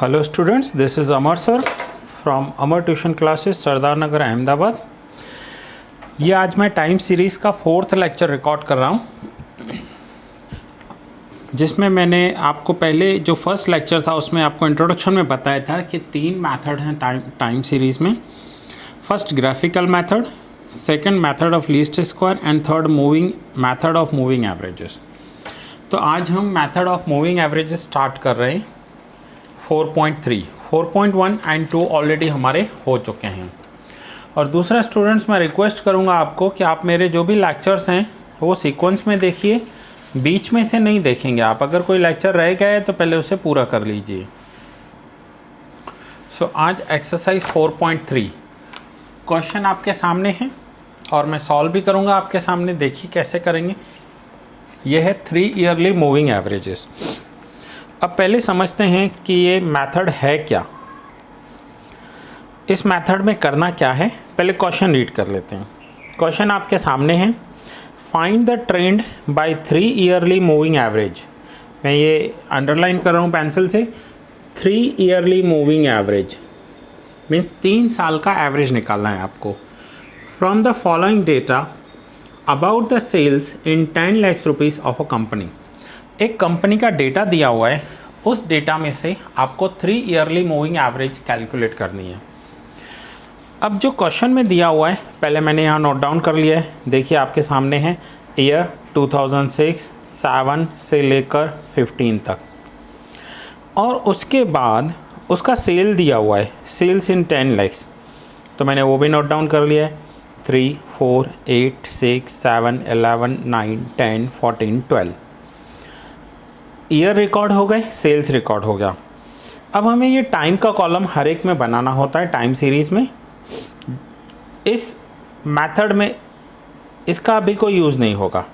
Hello students, this is Amar sir from Amar tuition classes Sardar Nagar Ahmedabad. ये आज मैं टाइम सीरीज़ का 4th लेक्चर रिकॉर्ड कर रहा हूँ, जिसमें मैंने आपको पहले जो फर्स्ट लेक्चर था उसमें आपको इंट्रोडक्शन में बताया था कि 3 मेथड हैं टाइम सीरीज़ में। First graphical method, second method of least square and third method of moving averages. तो आज हम method of moving averages start कर रहे हैं। 4.3, 4.1 एंड 2 ऑलरेडी हमारे हो चुके हैं। और दूसरा स्टूडेंट्स, मैं रिक्वेस्ट करूंगा आपको कि आप मेरे जो भी लेक्चर्स हैं वो सीक्वेंस में देखिए, बीच में से नहीं देखेंगे आप। अगर कोई लेक्चर रह गया है तो पहले उसे पूरा कर लीजिए। आज एक्सरसाइज 4.3 क्वेश्चन आपके सामने है और मैं सॉल्व भी करूंगा आपके सामने। देखिए कैसे करेंगे। यह है 3 ईयरली मूविंग एवरेजेस। अब पहले समझते हैं कि ये मेथड है क्या, इस मेथड में करना क्या है। पहले क्वेश्चन रीड कर लेते हैं। क्वेश्चन आपके सामने है, find the trend by 3 yearly moving average. मैं ये अंडरलाइन कर रहा हूँ पेंसिल से। 3 ईयरली मूविंग एवरेज मीन्स 3 साल का एवरेज निकालना है आपको। From the following data about the sales in 10 lakh rupees of a company. एक कंपनी का डेटा दिया हुआ है, उस डेटा में से आपको 3 ईयरली मूविंग एवरेज कैलकुलेट करनी है। अब जो क्वेश्चन में दिया हुआ है, पहले मैंने यहाँ नोट डाउन कर लिया है। देखिए आपके सामने है ईयर 2006, 7 से लेकर 15 तक, और उसके बाद उसका सेल दिया हुआ है, सेल्स इन 10 lakhs। तो मैंने वो भी नोट डाउन कर लिया है। 3, 4, 8, 6, 7, 11, 9, 10, 14, 12 ईयर रिकॉर्ड हो गए, सेल्स रिकॉर्ड हो गया। अब हमें ये टाइम का कॉलम हर एक में बनाना होता है टाइम सीरीज़ में। इस मेथड में इसका अभी कोई यूज़ नहीं होगा।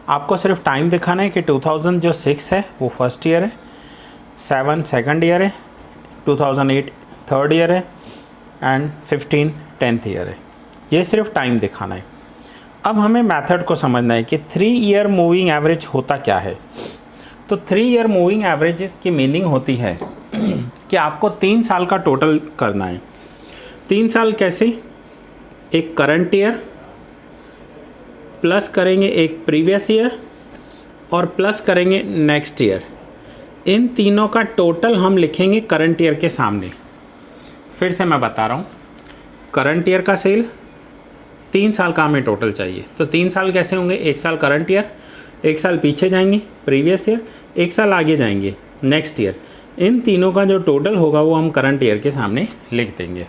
आपको सिर्फ टाइम दिखाना है कि 2006 है वो फर्स्ट ईयर है, 7 सेकंड ईयर है, 2008 थर्ड ईयर है एंड 15 10th ईयर है। ये सिर्फ टाइम दिखाना है। अब हमें मेथड को समझना है कि 3 ईयर मूविंग एवरेज होता क्या है। तो 3 ईयर मूविंग एवरेज की मीनिंग होती है कि आपको 3 साल का टोटल करना है। 3 साल कैसे? एक करंट ईयर प्लस करेंगे एक प्रीवियस ईयर और प्लस करेंगे नेक्स्ट ईयर। इन तीनों का टोटल हम लिखेंगे करंट ईयर के सामने। फिर से मैं बता रहा हूँ, करंट ईयर का सेल 3 साल का हमें टोटल चाहिए। तो 3 साल कैसे होंगे? 1 साल करंट ईयर, 1 साल पीछे जाएंगे प्रीवियस ईयर, 1 साल आगे जाएंगे नेक्स्ट ईयर। इन तीनों का जो टोटल होगा वो हम करंट ईयर के सामने लिख देंगे।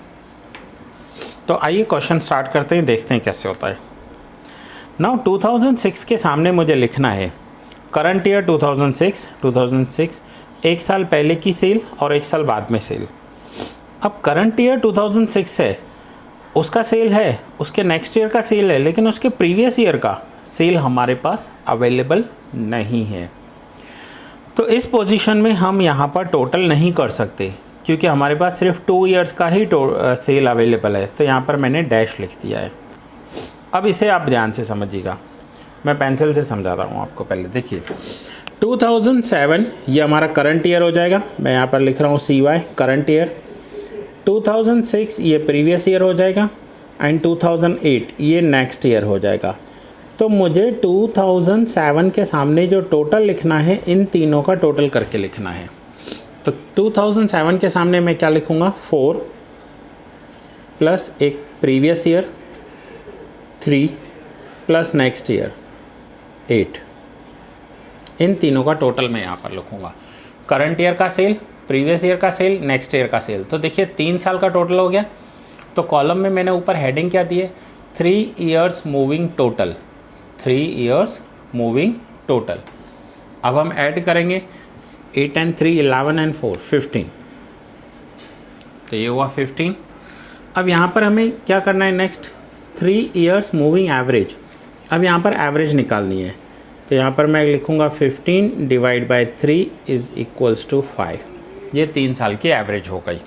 तो आइए क्वेश्चन स्टार्ट करते हैं, देखते हैं कैसे होता है। नाउ 2006 के सामने मुझे लिखना है करंट ईयर 2006 1 साल पहले की सेल और 1 साल बाद में सेल। अब करंट ईयर 2006 है, उसका सेल है, उसके नेक्स्ट ईयर का सेल है, लेकिन उसके प्रीवियस ईयर का सेल हमारे पास अवेलेबल नहीं है। तो इस पोजीशन में हम यहाँ पर टोटल नहीं कर सकते, क्योंकि हमारे पास सिर्फ 2 ईयर्स का ही सेल अवेलेबल है। तो यहाँ पर मैंने डैश लिख दिया है। अब इसे आप ध्यान से समझिएगा, मैं पेंसिल से समझा रहा हूँ आपको। पहले देखिए 2007 ये हमारा करंट ईयर हो जाएगा। मैं यहाँ पर लिख रहा हूँ CY करंट ईयर। 2006 ये प्रीवियस ईयर हो जाएगा एंड 2008 ये नेक्स्ट ईयर हो जाएगा। तो मुझे 2007 के सामने जो टोटल लिखना है, इन तीनों का टोटल करके लिखना है। तो 2007 के सामने मैं क्या लिखूँगा? 4 प्लस एक previous year 3 plus next year 8। इन तीनों का टोटल मैं यहाँ पर लिखूँगा। करंट ईयर का सेल, प्रीवियस ईयर का सेल, नेक्स्ट ईयर का सेल। तो देखिए 3 साल का टोटल हो गया। तो कॉलम में मैंने ऊपर हेडिंग क्या दी है? 3 years moving total. 3 years moving total. अब हम ऐड करेंगे 8 and 3 11 and 4 15। तो ये हुआ 15। अब यहाँ पर हमें क्या करना है नेक्स्ट? 3 years moving average. अब यहाँ पर एवरेज निकालनी है। तो यहाँ पर मैं लिखूँगा 15 divide by 3 is equals to 5। ये 3 साल की एवरेज हो गई।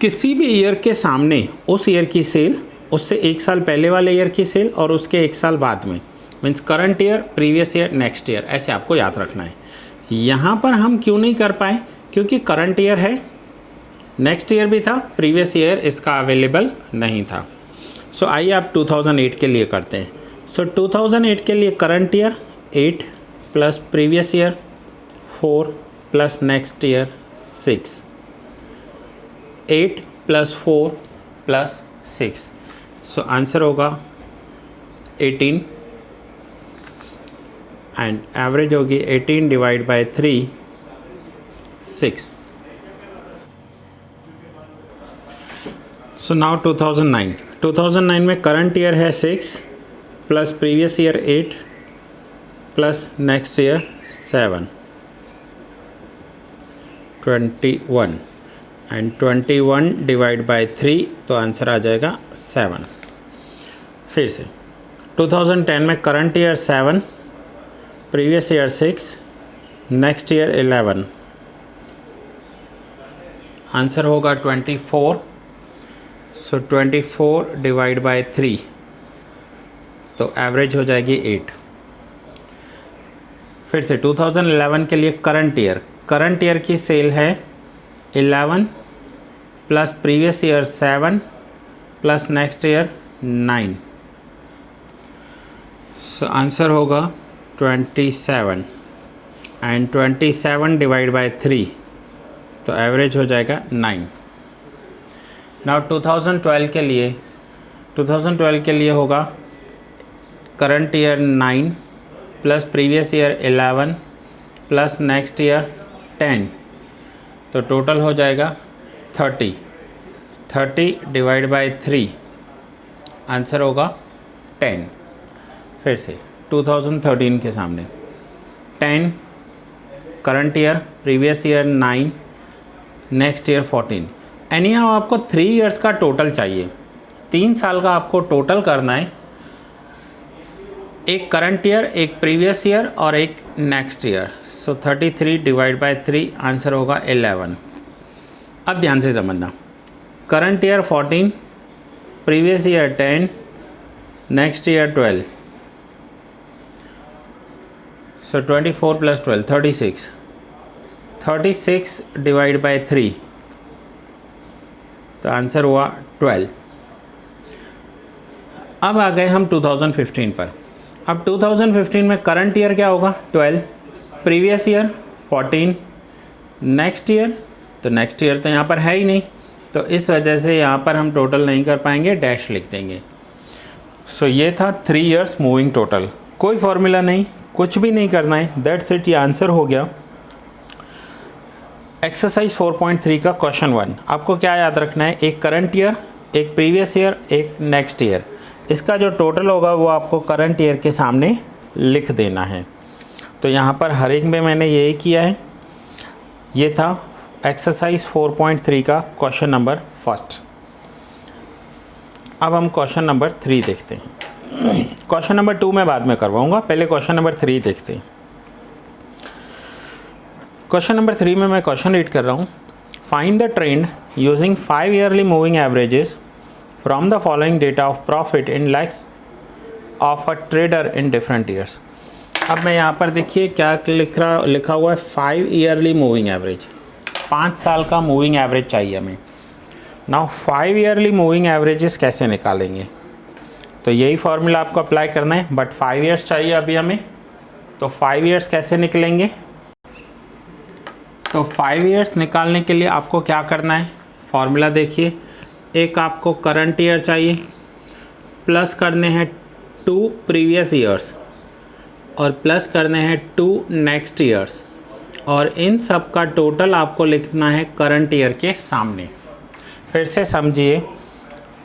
किसी भी ईयर के सामने उस ईयर की सेल, उससे 1 साल पहले वाले ईयर की सेल और उसके 1 साल बाद में, means current year, previous year, next year, ऐसे आपको याद रखना है। यहाँ पर हम क्यों नहीं कर पाए, क्योंकि करंट ईयर है, नेक्स्ट ईयर भी था, प्रीवियस ईयर इसका अवेलेबल नहीं था। सो आइए आप 2008 के लिए करते हैं। सो 2008 के लिए current year 8 plus previous year 4 plus next year 6, 8 plus 4 plus 6, so answer होगा 18 एंड एवरेज होगी 18 डिवाइड बाय 3 6। सो नाउ 2009 में करंट ईयर है 6 plus previous year 8 plus next year 7, 21 and 21 divide by 3, तो आंसर आ जाएगा 7। फिर से 2010 में current year 7, previous year 6, next year 11, answer होगा 24। सो 24 डिवाइड बाय 3, तो एवरेज हो जाएगी 8। फिर से 2011 के लिए करंट ईयर की सेल है 11 plus previous year 7 plus next year 9, so answer होगा 27 एंड 27 डिवाइड बाय 3, तो एवरेज हो जाएगा 9। नाउ 2012 के लिए होगा current year 9 plus previous year 11 plus next year 10, तो टोटल हो जाएगा 30 डिवाइड बाय 3, आंसर होगा 10। फिर से 2013 के सामने 10 current year, previous year 9, next year 14। Any how आपको 3 इयर्स का टोटल चाहिए, 3 साल का आपको टोटल करना है, एक करंट ईयर, एक प्रीवियस ईयर और एक next year. So 33 divide by 3, answer होगा 11। अब ध्यान से समझना, current year 14, previous year 10, next year 12, so 24 plus 12 36 divide by 3, तो आंसर हुआ 12। अब आ गए हम 2015 पर। अब 2015 में करंट ईयर क्या होगा 12, प्रीवियस ईयर 14, नेक्स्ट ईयर, तो नेक्स्ट ईयर तो यहाँ पर है ही नहीं, तो इस वजह से यहाँ पर हम टोटल नहीं कर पाएंगे, डैश लिख देंगे। सो ये था 3 इयर्स मूविंग टोटल। कोई फॉर्मूला नहीं, कुछ भी नहीं करना है, दैट्स इट, ये आंसर हो गया। एक्सरसाइज 4.3 का क्वेश्चन 1। आपको क्या याद रखना है, एक करंट ईयर, एक प्रीवियस ईयर, एक नेक्स्ट ईयर, इसका जो टोटल होगा वो आपको करंट ईयर के सामने लिख देना है। तो यहाँ पर हर एक में मैंने यही किया है। ये था एक्सरसाइज 4.3 का क्वेश्चन नंबर 1। अब हम क्वेश्चन नंबर 3 देखते हैं। क्वेश्चन नंबर 2 मैं बाद में करवाऊँगा, पहले क्वेश्चन नंबर 3 देखते हैं। क्वेश्चन नंबर 3 में मैं क्वेश्चन रीड कर रहा हूँ। Find the trend using 5 yearly moving averages from the following data of profit in lakhs of a trader in different years. अब मैं यहाँ पर देखिए क्या लिखा हुआ है, 5 ईयरली मूविंग एवरेज, 5 साल का मूविंग एवरेज चाहिए हमें। नाउ 5 ईयरली मूविंग एवरेजेस कैसे निकालेंगे, तो यही फॉर्मूला आपको अप्लाई करना है, बट 5 ईयर्स चाहिए अभी हमें, तो 5 ईयर्स कैसे निकलेंगे। तो 5 ईयर्स निकालने के लिए आपको क्या करना है, फॉर्मूला देखिए, एक आपको करंट ईयर चाहिए, प्लस करने हैं 2 प्रीवियस ईयर्स और प्लस करने हैं 2 नेक्स्ट ईयर्स, और इन सब का टोटल आपको लिखना है करंट ईयर के सामने। फिर से समझिए,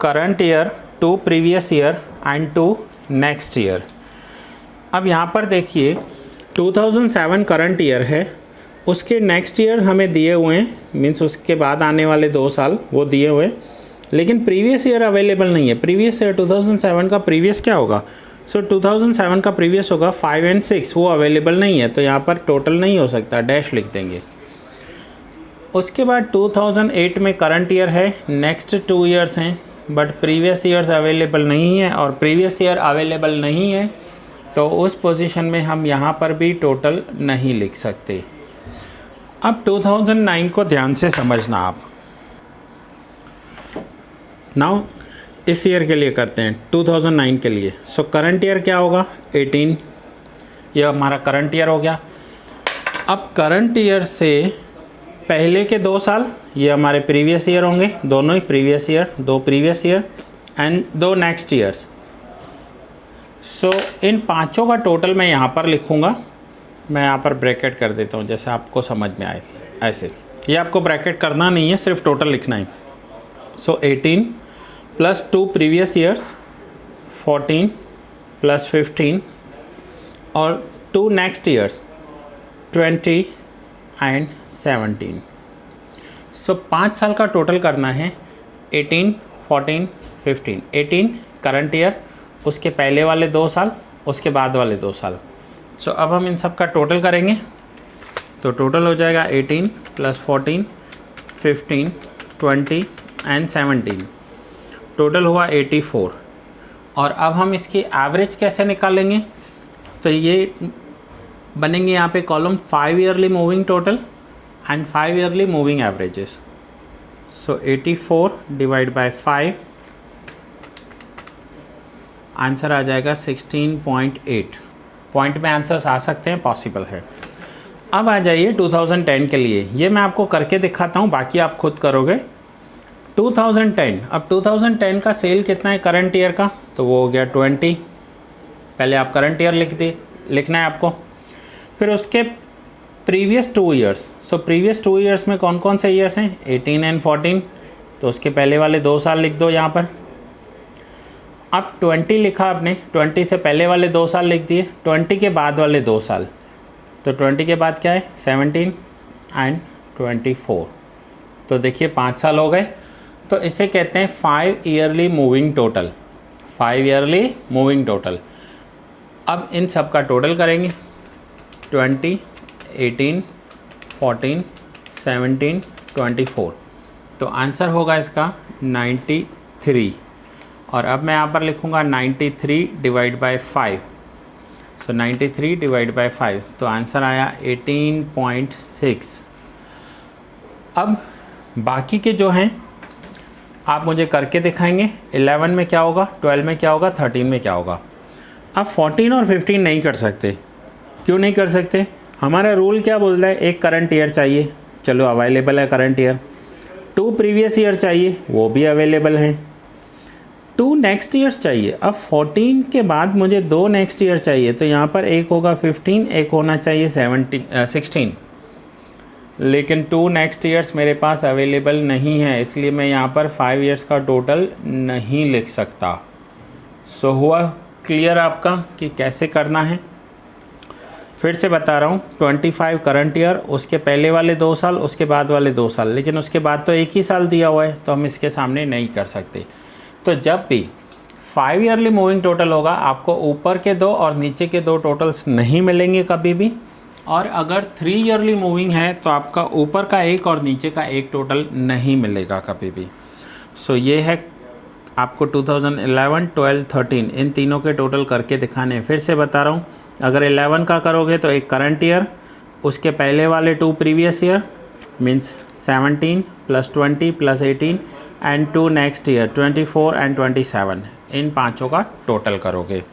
current year, 2 previous year and 2 next year. अब यहाँ पर देखिए 2007 करंट ईयर है, उसके नेक्स्ट ईयर हमें दिए हुए हैं, मीन्स उसके बाद आने वाले 2 साल वो दिए हुए, लेकिन प्रीवियस ईयर अवेलेबल नहीं है। प्रीवियस ईयर 2007 का प्रीवियस क्या होगा, सो 2007 का प्रीवियस होगा 5 एंड 6, वो अवेलेबल नहीं है, तो यहाँ पर टोटल नहीं हो सकता, डैश लिख देंगे। उसके बाद 2008 में करंट ईयर है, नेक्स्ट 2 ईयर्स हैं, बट प्रीवियस ईयर्स अवेलेबल नहीं है, और प्रीवियस ईयर अवेलेबल नहीं है तो उस पोजीशन में हम यहाँ पर भी टोटल नहीं लिख सकते। अब 2009 को ध्यान से समझना आप। नाउ इस ईयर के लिए करते हैं, 2009 के लिए। सो करंट ईयर क्या होगा, 18, यह हमारा करंट ईयर हो गया। अब करंट ईयर से पहले के 2 साल ये हमारे प्रीवियस ईयर होंगे, दोनों ही previous year, 2 previous year and 2 next years. So इन पांचों का टोटल मैं यहाँ पर लिखूँगा। मैं यहाँ पर ब्रैकेट कर देता हूँ जैसे आपको समझ में आए। ऐसे ये आपको ब्रैकेट करना नहीं है, सिर्फ टोटल लिखना है। सो 18 प्लस 2 प्रीवियस ईयर्स 14 प्लस 15 और 2 नेक्स्ट ईयर्स 20 एंड 17। सो 5 साल का टोटल करना है, 18 14 15। 18 करंट ईयर, उसके पहले वाले 2 साल, उसके बाद वाले 2 साल। सो अब हम इन सब का टोटल करेंगे तो टोटल हो जाएगा 18 प्लस 14 15 20 एंड 17, टोटल हुआ 84। और अब हम इसकी एवरेज कैसे निकालेंगे, तो ये बनेंगे यहाँ पे column 5 yearly moving total and 5 yearly moving averages. So 84 divide by 5, answer आ जाएगा 16.8। पॉइंट में आंसर्स आ सकते हैं, पॉसिबल है। अब आ जाइए 2010 के लिए। ये मैं आपको करके दिखाता हूँ, बाकी आप खुद करोगे। 2010, अब 2010 का सेल कितना है करंट ईयर का, तो वो हो गया 20। पहले आप करंट ईयर लिखना है आपको। फिर उसके previous 2 years. So previous 2 years में कौन कौन से ईयर्स हैं, 18 एंड 14, तो उसके पहले वाले 2 साल लिख दो यहाँ पर। अब 20 लिखा आपने, 20 से पहले वाले 2 साल लिख दिए, 20 के बाद वाले 2 साल, तो 20 के बाद क्या है 17 एंड 24। तो देखिए 5 साल हो गए। तो इसे कहते हैं 5 yearly moving total, 5 yearly moving total. अब इन सब का टोटल करेंगे, 20 18 14 17 24, तो आंसर होगा इसका 93। और अब मैं यहाँ पर लिखूँगा 93 divide by 5। So 93 divide by 5, तो आंसर आया 18.6। अब बाकी के जो हैं आप मुझे करके दिखाएंगे। 11 में क्या होगा, 12 में क्या होगा, 13 में क्या होगा। अब 14 और 15 नहीं कर सकते। क्यों नहीं कर सकते, हमारा रूल क्या बोलता है, एक करंट ईयर चाहिए, चलो अवेलेबल है करंट ईयर। 2 प्रीवियस ईयर चाहिए, वो भी अवेलेबल है। 2 नेक्स्ट ईयर्स चाहिए। अब 14 के बाद मुझे 2 नेक्स्ट ईयर चाहिए, तो यहाँ पर एक होगा 15, एक होना चाहिए 16। लेकिन 2 नेक्स्ट ईयर्स मेरे पास अवेलेबल नहीं है, इसलिए मैं यहाँ पर 5 ईयर्स का टोटल नहीं लिख सकता। सो हुआ क्लियर आपका कि कैसे करना है। फिर से बता रहा हूँ, 25 करंट ईयर, उसके पहले वाले 2 साल, उसके बाद वाले 2 साल, लेकिन उसके बाद तो एक ही साल दिया हुआ है, तो हम इसके सामने नहीं कर सकते। तो जब भी 5 ईयरली मूविंग टोटल होगा, आपको ऊपर के 2 और नीचे के 2 टोटल्स नहीं मिलेंगे कभी भी। और अगर 3 ईयरली मूविंग है तो आपका ऊपर का 1 और नीचे का 1 टोटल नहीं मिलेगा कभी भी। सो ये है आपको 2011, 12, 13 इन तीनों के टोटल करके दिखाने हैं। फिर से बता रहा हूँ, अगर 11 का करोगे तो एक करंट ईयर, उसके पहले वाले 2 previous year means 17 plus 20 plus 18 and 2 next year 24 and 27, इन पाँचों का टोटल करोगे।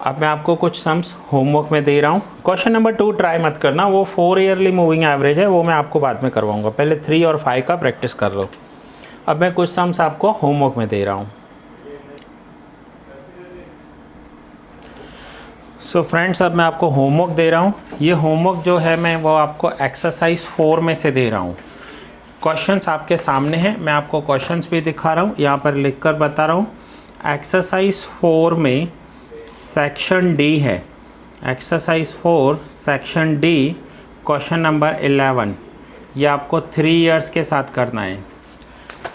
अब मैं आपको कुछ सम्स होमवर्क में दे रहा हूँ। क्वेश्चन नंबर 2 ट्राई मत करना, वो 4 ईयरली मूविंग एवरेज है, वो मैं आपको बाद में करवाऊँगा। पहले 3 और 5 का प्रैक्टिस कर लो। अब मैं कुछ सम्स आपको होमवर्क में दे रहा हूँ। सो फ्रेंड्स, अब मैं आपको होमवर्क दे रहा हूँ। ये होमवर्क जो है मैं वो आपको एक्सरसाइज 4 में से दे रहा हूँ। क्वेश्चंस आपके सामने हैं, मैं आपको क्वेश्चंस भी दिखा रहा हूँ, यहाँ पर लिखकर बता रहा हूँ। एक्सरसाइज 4 में सेक्शन डी है, exercise 4 section D question number 11, ये आपको 3 इयर्स के साथ करना है।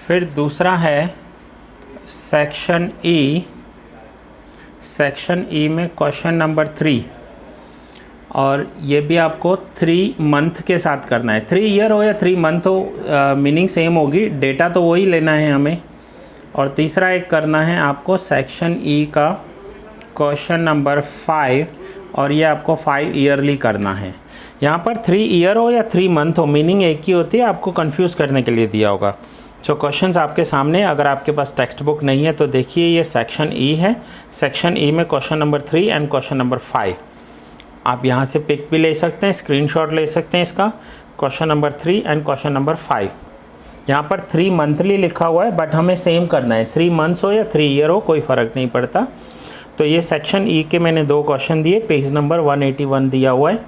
फिर दूसरा है सेक्शन ई, सेक्शन ई में क्वेश्चन नंबर 3, और ये भी आपको 3 मंथ के साथ करना है। 3 ईयर हो या 3 मंथ हो, मीनिंग सेम होगी, डेटा तो वही लेना है हमें। और तीसरा एक करना है आपको सेक्शन ई का क्वेश्चन नंबर 5 और ये आपको 5 ईयरली करना है। यहाँ पर 3 ईयर हो या 3 मंथ हो, मीनिंग एक ही होती है, आपको कंफ्यूज करने के लिए दिया होगा। जो क्वेश्चंस आपके सामने, अगर आपके पास टेक्स्ट बुक नहीं है तो देखिए ये सेक्शन ई है। सेक्शन ई में question number 3 and question number 5। आप यहाँ से पिक भी ले सकते हैं, स्क्रीनशॉट ले सकते हैं इसका। Question number 3 and question number 5। यहाँ पर 3 मंथली लिखा हुआ है, बट हमें सेम करना है, 3 मंथ्स हो या 3 ईयर हो, कोई फ़र्क नहीं पड़ता। तो ये सेक्शन ई के मैंने 2 क्वेश्चन दिए, पेज नंबर 181 दिया हुआ है।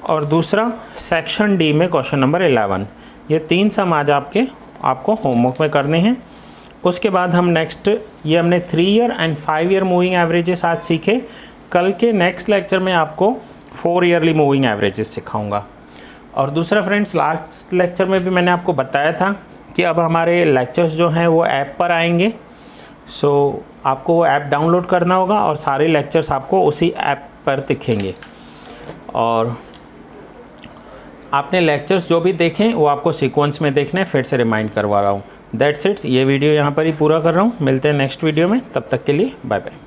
और दूसरा सेक्शन डी में क्वेश्चन नंबर 11। ये 3 सम आज आपको होमवर्क में करने हैं। उसके बाद हम नेक्स्ट, ये हमने 3 year and 5 year moving averages आज सीखे। कल के नेक्स्ट लेक्चर में आपको 4 ईयरली मूविंग एवरेजेस सिखाऊंगा। और दूसरा फ्रेंड्स, लास्ट लेक्चर में भी मैंने आपको बताया था कि अब हमारे लेक्चर्स जो हैं वो ऐप पर आएंगे। सो आपको वो ऐप डाउनलोड करना होगा और सारे लेक्चर्स आपको उसी ऐप पर दिखेंगे। और आपने लेक्चर्स जो भी देखें वो आपको सीक्वेंस में देखने, फिर से रिमाइंड करवा रहा हूँ। That's it. ये वीडियो यहाँ पर ही पूरा कर रहा हूँ। मिलते हैं नेक्स्ट वीडियो में, तब तक के लिए बाय बाय।